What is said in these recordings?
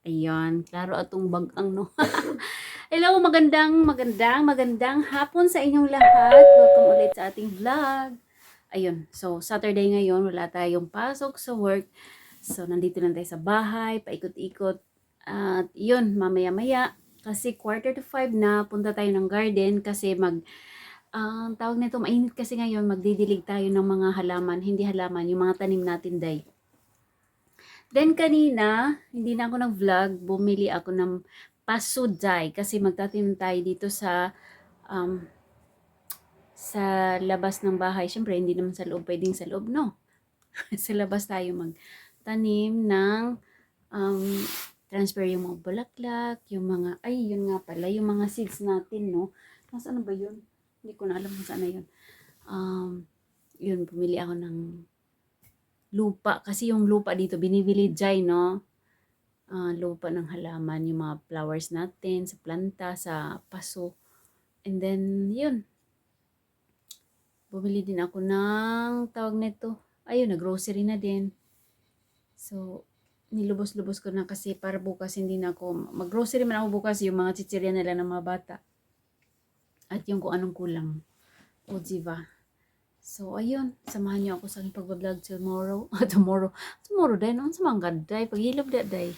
Ayan, klaro atong bagang no. Hello, magandang hapon sa inyong lahat. Welcome ulit sa ating vlog. Ayun, so Saturday ngayon, wala tayong pasok sa work. So nandito lang tayo sa bahay, paikot-ikot. At yun, mamaya-maya, kasi 4:45 na, punta tayo ng garden kasi ang tawag nito, mainit kasi ngayon, magdidilig tayo ng mga halaman, hindi halaman, yung mga tanim natin, day. Then kanina, hindi na ako nag-vlog, bumili ako ng pasuday kasi magtatanim tayo dito um, sa labas ng bahay. Siyempre, hindi naman sa loob, pwedeng sa loob, no? Sa labas tayo magtanim ng um, transfer yung mga bulaklak, yung mga, ay, yun nga pala, yung mga seeds natin, no? Nasaan na ba yun? Hindi ko na alam kung saan na yun. Yun, pumili ako ng lupa. Kasi yung lupa dito, binibili dyan, no? Lupa ng halaman, yung mga flowers natin, sa planta, sa paso. And then, yun. Bumili din ako ng, tawag nito, ayun, grocery na din. So, nilubos-lubos ko na kasi para bukas hindi na ako, mag-grocery man ako bukas, yung mga chichirya nila ng mga bata. At yung kung anong kulang. O, diba? So, ayun, samahan niyo ako sa aking pag-vlog tomorrow. Tomorrow din, no? Sa mga gaday, paghilap day.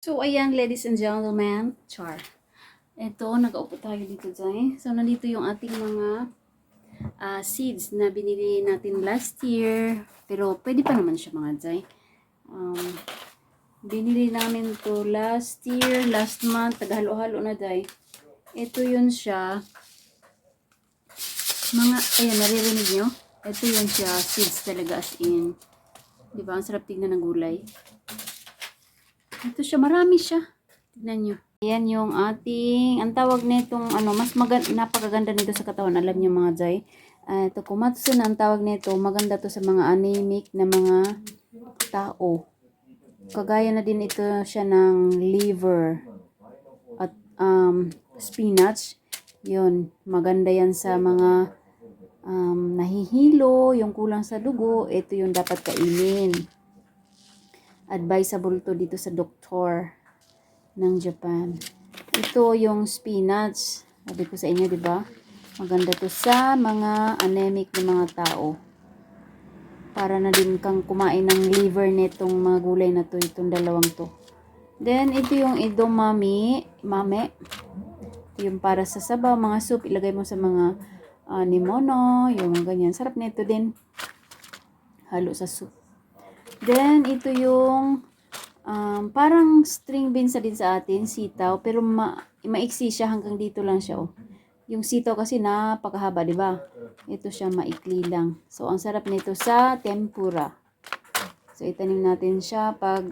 So, ayan, ladies and gentlemen, char. Ito, nag-aupo tayo dito, Jai. So, nandito yung ating mga seeds na binili natin last year. Pero, pwede pa naman siya, mga Jai. Binili namin to last year, last month. Taghalo-halo na, Jai. Ito yun siya. Ayan, naririnig nyo? Ito yun siya, seeds talaga as in. Diba? Ang sarap tignan ng gulay. Ito siya, marami siya. Tignan nyo. Ayan yung ating, ang tawag nitong, mas napakaganda nito sa katawan. Alam nyo mga Jai. Ito, kumatsu na ang tawag nito. Maganda to sa mga anemic na mga tao. Kagaya na din ito siya ng liver at spinach. Yun, maganda yan sa mga nahihilo, yung kulang sa dugo. Ito yung dapat kainin. Advisable to dito sa doktor ng Japan. Ito yung spinach. Sabi ko sa inyo, di ba? Maganda to sa mga anemic na mga tao. Para na din kang kumain ng liver nitong mga gulay na to, itong dalawang to. Then, ito yung edamame. Yung para sa sabaw, mga soup, ilagay mo sa mga nimono, yung ganyan. Sarap nito din. Halo sa soup. Then, ito yung parang string beans na din sa atin, sitaw, pero maiksi siya, hanggang dito lang siya, oh. Yung sitaw kasi napakahaba, di ba? Ito siya maikli lang. So, ang sarap nito sa tempura. So, itanim natin siya pag,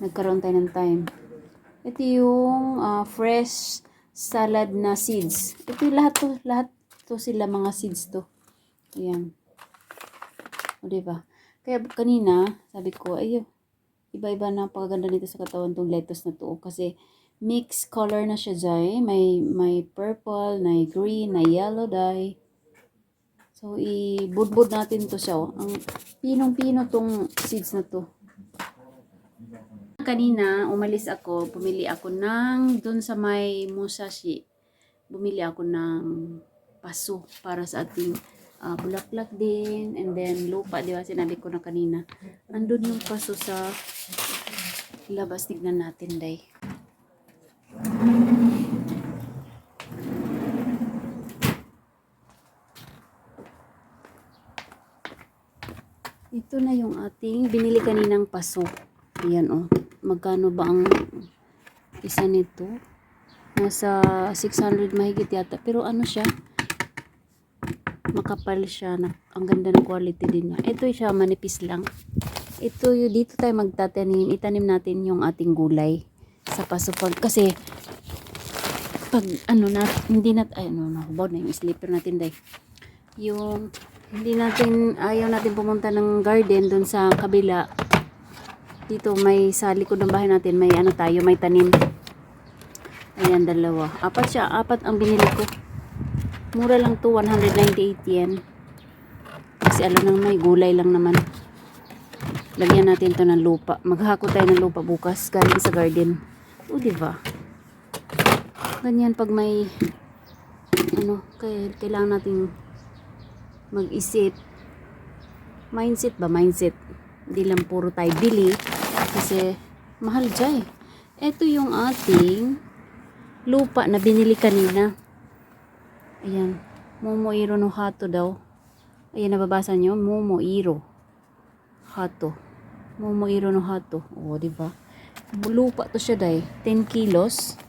nagkaroon tayo ng time. Ito yung fresh salad na seeds. Ito yung lahat to sila mga seeds to. Ayan. O, diba? Kaya kanina, sabi ko, ayun, iba-iba na pagaganda nito sa katawan tong lettuce na to. Kasi mixed color na siya, Jai. May purple, may green, may yellow dye. So, ibudbud natin to siya. Oh. Ang pinong-pino tong seeds na to. Kanina, umalis ako, bumili ako dun sa may Musashi, bumili ako ng paso para sa ating bulaklak din, and then lupa, di ba? Sinabi ko na kanina. Andun yung paso sa labas. Tignan natin, day. Ito na yung ating binili kaninang paso. Ayan, oh. Magkano ba ang isa nito? Nasa 600 mahigit yata. Pero ano siya? Makapal siya. Ang ganda ng quality din niya. Ito siya, manipis lang. Ito, dito tayo magtatanim. Itanim natin yung ating gulay sa paso. Kasi, pag hindi nahubaw na yung slipper natin, day. Yung, ayaw natin pumunta ng garden dun sa kabila. Dito, sa likod ng bahay natin, may may tanim. Ayan, dalawa. Apat ang binili ko. Mura lang to, 198 yen. Kasi may gulay lang naman. Lagyan natin to ng lupa. Maghako tayo ng lupa bukas galing sa garden. O, diba? Ganyan pag may kailangan nating mag-isip. Mindset ba? Mindset. Hindi lang puro tayo bili. Kasi mahal dyan. Ito yung ating lupa na binili kanina. Ayan. Momoiro no Hato daw. Ayan, nababasa nyo? Momoiro Hato. Momoiro no Hato. O, diba? Lupa to siya dahil. 10 kilos.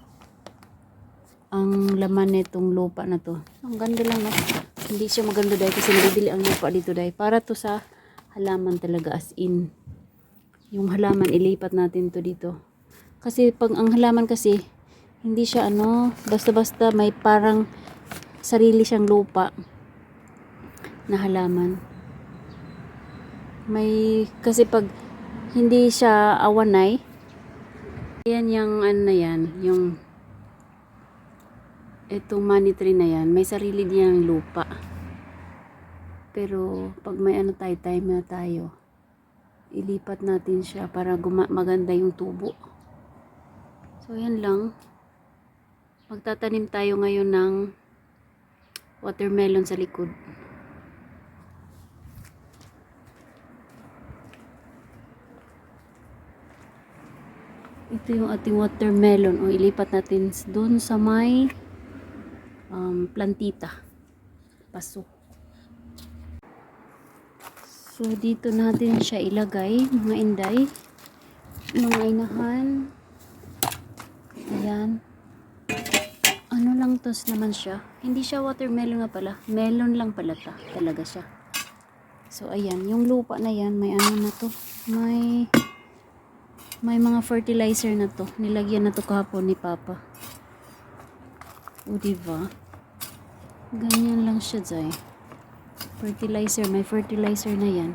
Ang laman nitong lupa na to. Ang ganda lang, no? Hindi siya maganda dahil kasi nabibili ang lupa dito dahil. Para to sa halaman talaga, as in. Yung halaman, ilipat natin to dito. Kasi pag ang halaman kasi, hindi siya basta-basta may parang sarili siyang lupa na halaman. Kasi pag hindi siya awanay, yan yung yung itong money tree na yan, may sarili diyang lupa. Pero pag may time na tayo, ilipat natin siya para maganda yung tubo. So yan lang. Magtatanim tayo ngayon ng watermelon sa likod. Ito yung ating watermelon. O, ilipat natin doon sa may plantita. Paso. So, dito natin siya ilagay, mga inday. Mga inahan. Ayan. Ano lang tos naman siya. Hindi siya watermelon nga pala. Melon lang pala talaga siya. So, ayan. Yung lupa na yan, may na to. May mga fertilizer na to. Nilagyan na to kahapon ni Papa. O, diba? Ganyan lang siya, Zay. Fertilizer. May fertilizer na yan.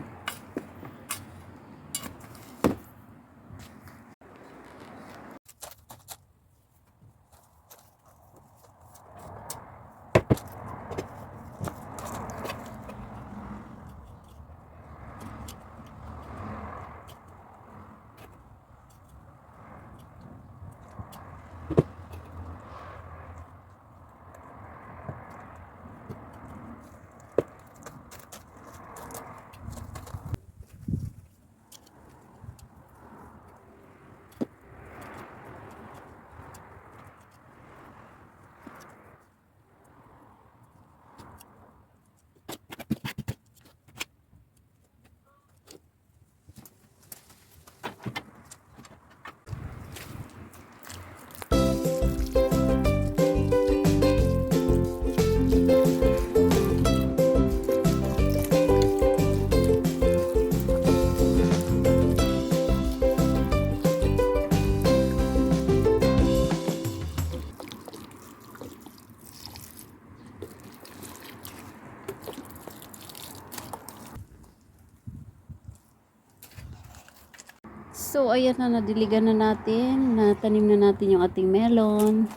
So, ayan na, nadiligan na natin. Natanim na natin yung ating melon.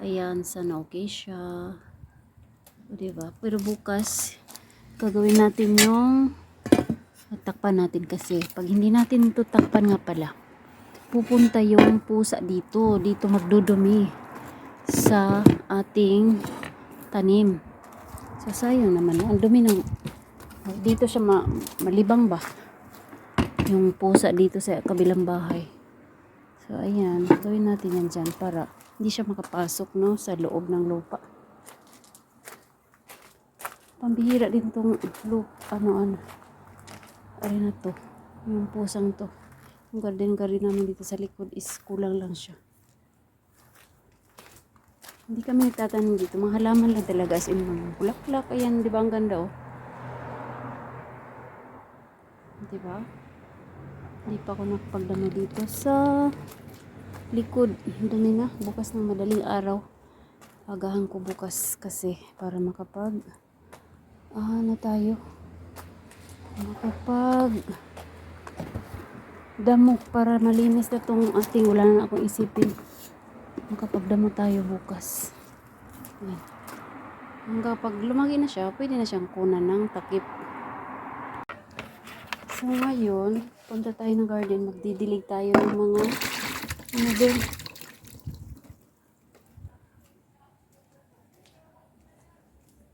Ayan, sana okay siya. O, diba? Pero bukas, gagawin natin yung takpan natin kasi. Pag hindi natin ito takpan nga pala, pupunta yung pusa dito. Dito magdudumi sa ating tanim. So, sayang naman. Ang dumi ng... Dito siya malibang ba? Yung pusa dito sa kabilang bahay. So, ayan. Gawin natin yan dyan para hindi siya makapasok, no, sa loob ng lupa. Pambihira din tong lupa, Ari na to. Yung pusang to. Yung garden namin dito sa likod is kulang lang siya. Hindi kami nagtatanim dito. Mga halaman lang talaga, as in mga bulaklak. Ayan, di ba ang ganda, oh? Di ba? Hindi pa ako nakapagdamo dito sa likod. Dumi na. Bukas ng madaling araw. Agahan ko bukas kasi para makapag damo para malinis na tong ating wala na akong isipin. Makapagdamo tayo bukas. Ayan. Hanggang pag lumaki na siya, pwede na siyang kunan ng takip. So ngayon, Punta tayo ng garden. Magdidilig tayo ng mga ano din.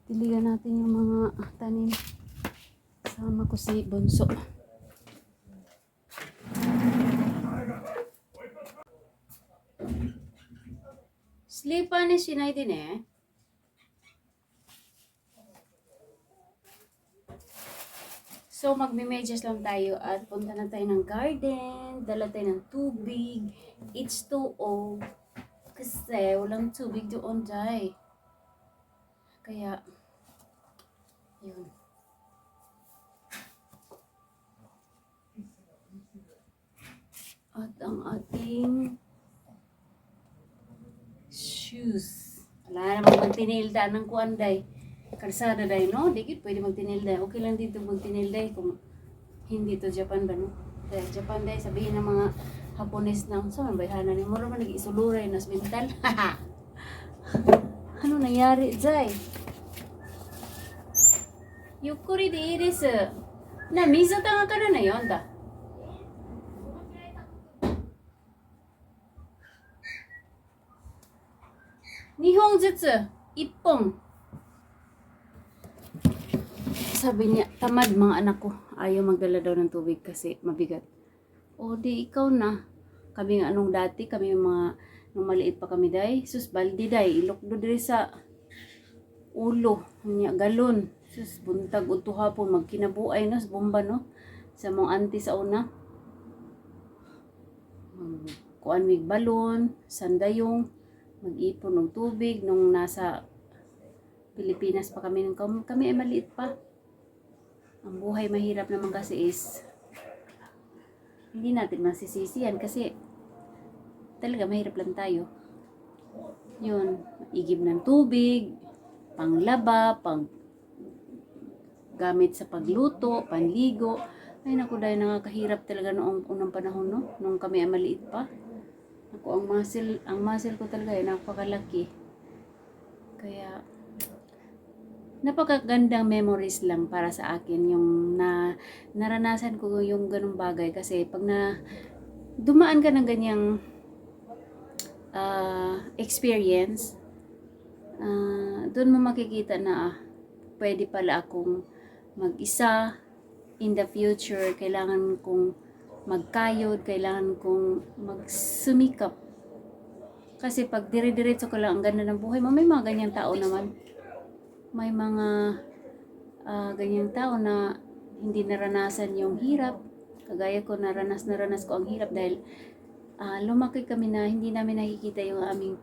Diligan natin yung mga tanim. Sama ko si Bunso. Sleepan ni Sinay din eh. So, magme-medyas lang tayo at punta na tayo ng garden. Dala tayo ng tubig. H2O. Kasi walang tubig doon, Jai. Kaya, yun. At ang ating shoes. Wala namang magtinilda ng kuanday. Kalsada day, no? Di pwede magtinilda. Okay lang dito magtinilda kung hindi to Japan ba, no? Dahil Japan day, sabihin ng mga Hapones na, sa man bayhanan ni mo naman nag-isuluray nas mental. Ano nangyari, Jai? Yukuri de desu. Na, mizo tanga ka na yun, da? Nihon jutsu, ippon. Sabi niya, tamad mga anak ko. Ayaw magdala daw ng tubig kasi mabigat. O di ikaw na. Kami nga anong dati, kami mga, nung maliit pa kami day. Sus, baldi day. Ilokdo diri sa ulo. Niya, galon. Sus, buntag uto hapon. Magkinabuay no, sa bomba no. Sa mong auntie sa una. Kuan mig balon, sandayong. Mag-ipon ng tubig nung nasa Pilipinas pa kami. Kami ay maliit pa. Ang buhay mahirap naman kasi is hindi natin masisisihan kasi talaga mahirap lang tayo. Yun, igib ng tubig, panglaba, pang gamit sa pagluto, panligo. Ay naku, dahil nakakahirap talaga noong unang panahon, no? Nung kami ay maliit pa. Ako, ang muscle ko talaga ay napakalaki. Kaya napakagandang memories lang para sa akin yung naranasan ko yung ganung bagay kasi pag dumaan ka ng ganyang experience, doon mo makikita na pwede pala akong mag-isa in the future. Kailangan kong magkayod, kailangan kong magsumikap kasi pag dire-diretso ka lang ang ganda ng buhay mo, may mga ganyang tao naman. May mga ganyang tao na hindi naranasan yung hirap. Kagaya ko, naranas ko ang hirap dahil lumaki kami na hindi namin nakikita yung aming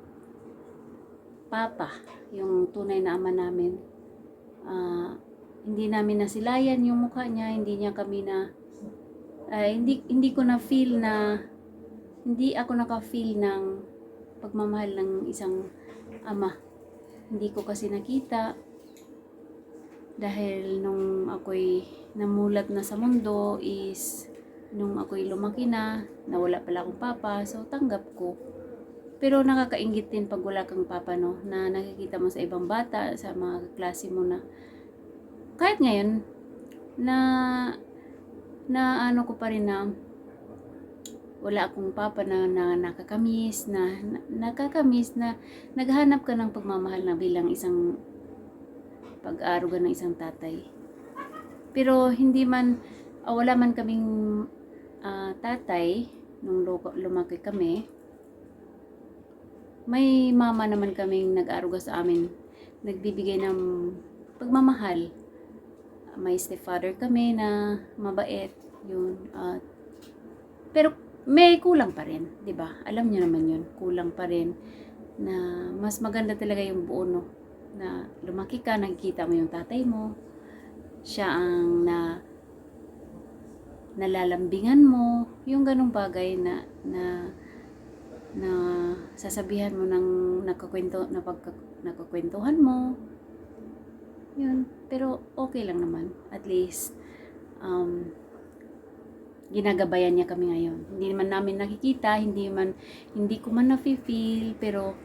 papa, yung tunay na ama namin. Hindi namin nasilayan yung mukha niya, hindi niya kami na hindi ko na feel na hindi ako naka-feel ng pagmamahal ng isang ama. Hindi ko kasi nakita. Dahil nung ako'y namulat na sa mundo is nung ako'y lumaki na, nawala pala akong papa, so tanggap ko. Pero nakakainggit din pag wala kang papa, no? Na nakikita mo sa ibang bata, sa mga klase mo na kahit ngayon, na ano ko pa rin na wala akong papa na nakakamiss, na naghahanap ka ng pagmamahal na bilang isang pag-aaruga ng isang tatay. Pero hindi man, wala man kaming tatay nung lumaki kami. May mama naman kaming nag-aaruga sa amin, nagbibigay ng pagmamahal. May stepfather kami na mabait, yun. Pero may kulang pa rin, 'di ba? Alam niyo naman 'yun, kulang pa rin na mas maganda talaga yung buo, no? Na lumaki ka, nakikita mo yung tatay mo, siya ang nalalambingan mo, yung ganung bagay na sasabihan mo ng nakakwentuhan mo, yun. Pero okay lang naman, at least ginagabayan niya kami ngayon. Hindi man namin nakikita, hindi ko man na-feel, pero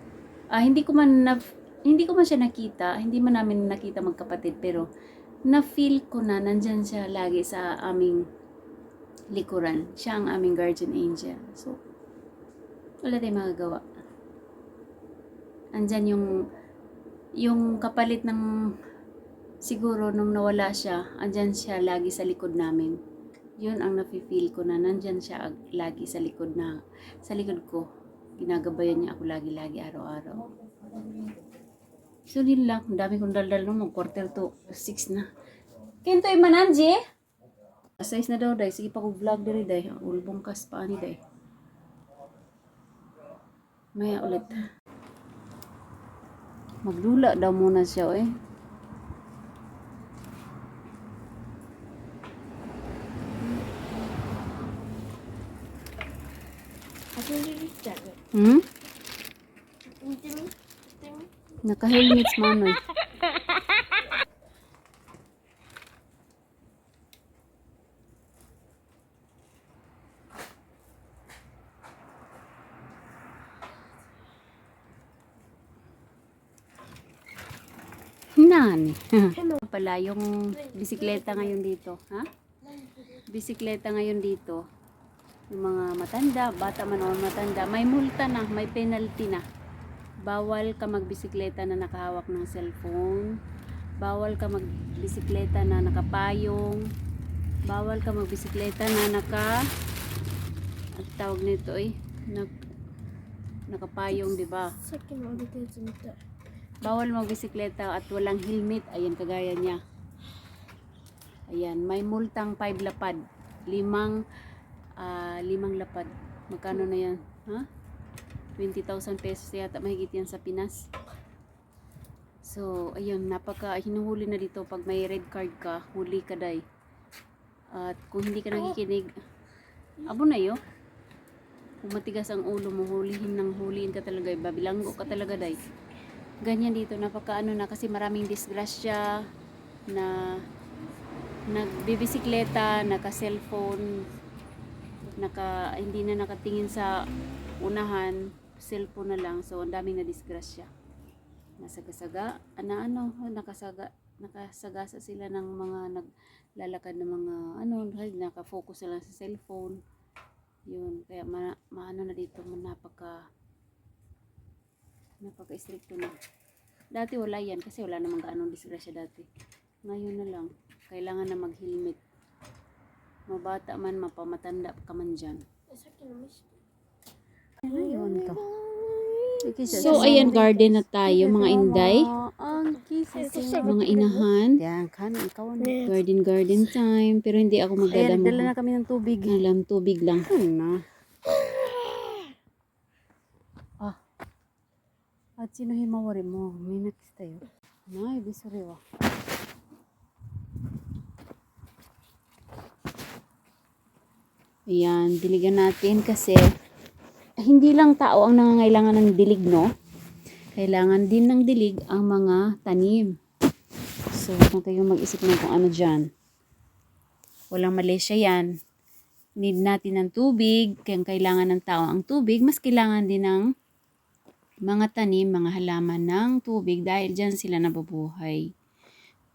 hindi ko man siya nakita, hindi man namin nakita magkapatid, pero na-feel ko na nandyan siya lagi sa aming likuran. Siya ang aming guardian angel. So, wala tayong magagawa. Andyan yung kapalit ng siguro nung nawala siya, andyan siya lagi sa likod namin. Yun ang nafe-feel ko na nandyan siya lagi sa likod ko. Ginagabayan niya ako lagi-lagi araw-araw. So, yun lang. Ang dami kong daldal nung quarter to 6 na. Kinto yung mananji? Size na daw, day. Sige pa ko vlog diri, day. Ulbong kas pa ni, day. Maya ulit. Maglula daw muna siya, eh. Hmm? Naka-helmets manoy. Nani. Pala yung bisikleta ngayon dito, ha? Bisikleta ngayon dito. Yung mga matanda, bata man o matanda, may multa na, may penalty na. Bawal ka magbisikleta na nakahawak ng cellphone. Bawal ka magbisikleta na nakapayong. Bawal ka magbisikleta na at tawag nito nakapayong, di ba? Bawal magbisikleta at walang helmet. Ayan, kagaya niya. Ayan, may multang 5 lapad. 5 lapad. Magkano na yan? Ha? 20,000 pesos yata mahigit yan sa Pinas. So, ayun, hinuhuli na dito pag may red card ka, huli ka, day. At kung hindi ka nakikinig, abo na yun. Kung matigas ang ulo mo, huliin ka talaga, babilanggo ka talaga, day. Ganyan dito, napakaano na kasi maraming disgrasya na nagbibisikleta, naka-cellphone, hindi na nakatingin sa unahan, cellphone na lang. So, ang daming na disgrasya. Nakasagasa sila ng mga naglalakad ng mga nakafocus sila sa cellphone. Yun, kaya maano na dito, napaka-stricto na. Dati wala yan kasi wala namang gaanong disgrasya dati. Ngayon na lang, kailangan na mag-helmet. Mabata man, mapamatanda ka man dyan. Ayun to. So, ayan, garden na tayo, mga inday. Mga inahan. Garden time. Pero hindi ako magdadamo. Dala na kami ng tubig. Tubig lang. At sino himawari mo? Minutes tayo. Nay, bisuriwa. Ayan, diligan natin kasi hindi lang tao ang nangangailangan ng dilig, no? Kailangan din ng dilig ang mga tanim. So, kung tayo mag-isip na kung ano dyan. Walang mali siya yan. Need natin ng tubig. Kaya kailangan ng tao ang tubig. Mas kailangan din ng mga tanim, mga halaman ng tubig dahil dyan sila nabubuhay.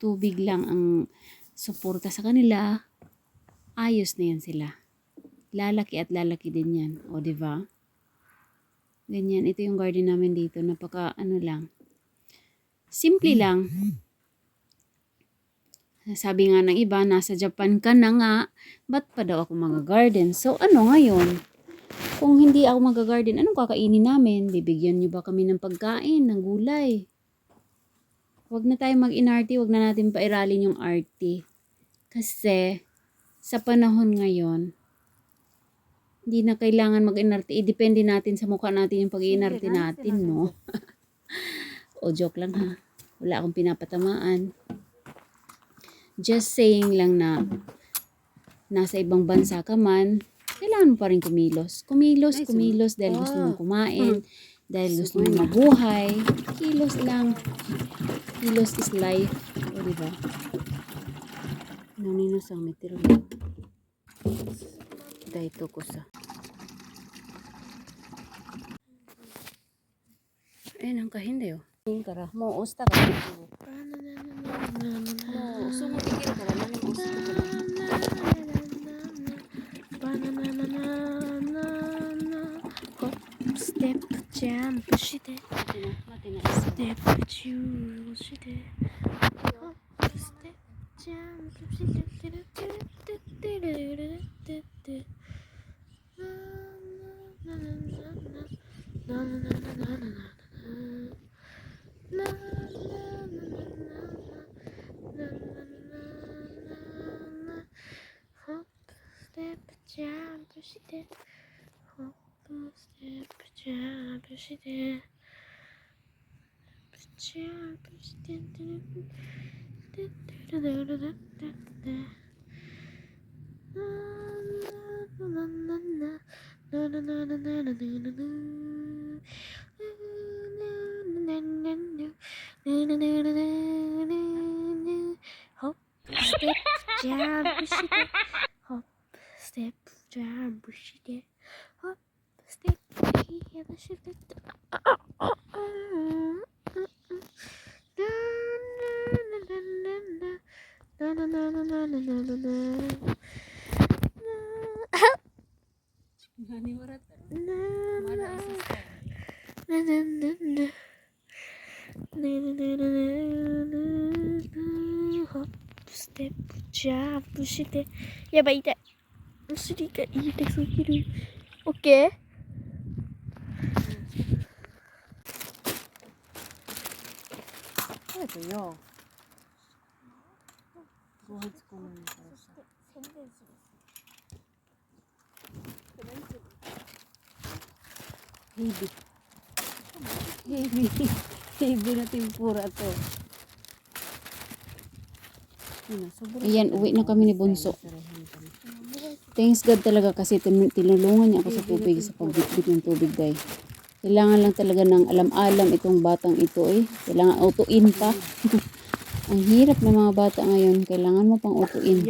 Tubig lang ang suporta sa kanila. Ayos na yan sila. Lalaki at lalaki din yan. O, diba? Ganyan. Ito yung garden namin dito. Napaka, lang. Simple lang. Sabi nga ng iba, nasa Japan ka na nga. Ba't pa daw ako mag-garden? So, ngayon? Kung hindi ako mag-garden, anong kakainin namin? Bibigyan nyo ba kami ng pagkain, ng gulay? Huwag na tayo mag-inarte. Huwag na natin pairalin yung arte. Kasi, sa panahon ngayon, hindi na kailangan mag-inarte. Depende natin sa mukha natin yung pag-iinarte natin, no? O, joke lang ha. Wala akong pinapatamaan. Just saying lang na nasa ibang bansa ka man, kailangan mo pa rin kumilos. Kumilos dahil gusto mong kumain, dahil gusto mong mabuhay. Kilos lang. Kilos is life. O, diba? Nanino sa metro. Dahito ko sa. Ayun ang kahinday, oh. Kara mo usta ka. Mo sunod ikira kara lang usta ka. step jam, push it. Step you, push it. Hop, step jam, push it. Hop, step jam, push it. Hop, step jam, push it. Jam, push it. Hop, step, jam, push it. Hop, step, jam, push it. Hop, step, yeah, push it. Nani warat? Hop, step, jab, push it. やばい、痛い。お尻が痛すぎる。オッケー。Ito yo. Buhat ko na yung karasa. Heavy na tempura to. Ayan, uwi na kami ni Bunso. Thanks God talaga kasi tinulungan niya ako sa tubig, sa pagbitbit ng tubig, day. Kailangan lang talaga ng alam-alam itong batang ito eh. Kailangan autuin pa. Ang hirap ng mga bata ngayon. Kailangan mo pang autuin.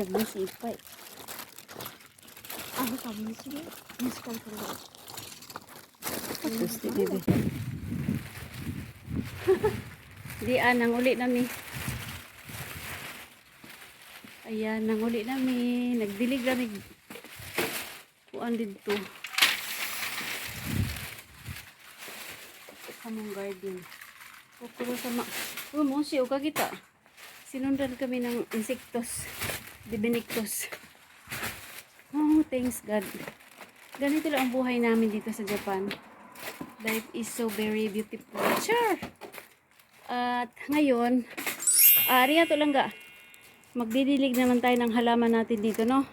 Gusto, bebe. Di nanguli nami. Ayan, nanguli nami. Nagdilig nami. Kuan dito. Kamong garden. Pukuro sama. Mo siya ka kita. Sinundan kami ng insektos. Dibinictus. Oh, thanks God. Ganito lang ang buhay namin dito sa Japan. Life is so very beautiful. Sure. At ngayon, ariya to lang ga. Magdidilig naman tayo ng halaman natin dito, no?